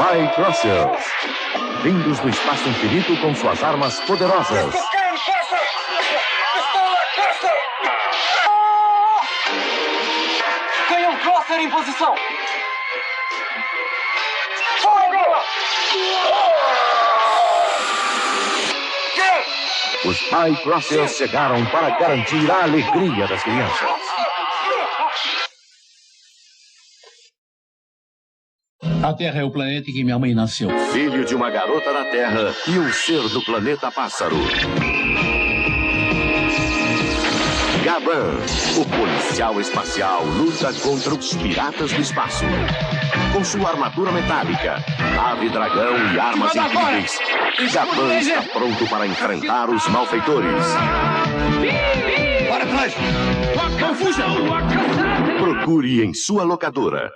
Microceus, vindos do espaço infinito com suas armas poderosas. Canhão Crosser em posição! Os Microceus chegaram para garantir a alegria das crianças. A Terra é o planeta em que minha mãe nasceu. Filho de uma garota da Terra e um ser do planeta Pássaro. Gaban, o policial espacial, luta contra os piratas do espaço. Com sua armadura metálica, nave dragão e armas incríveis, Gaban está pronto para enfrentar os malfeitores. Para trás! Não fuja! Procure em sua locadora.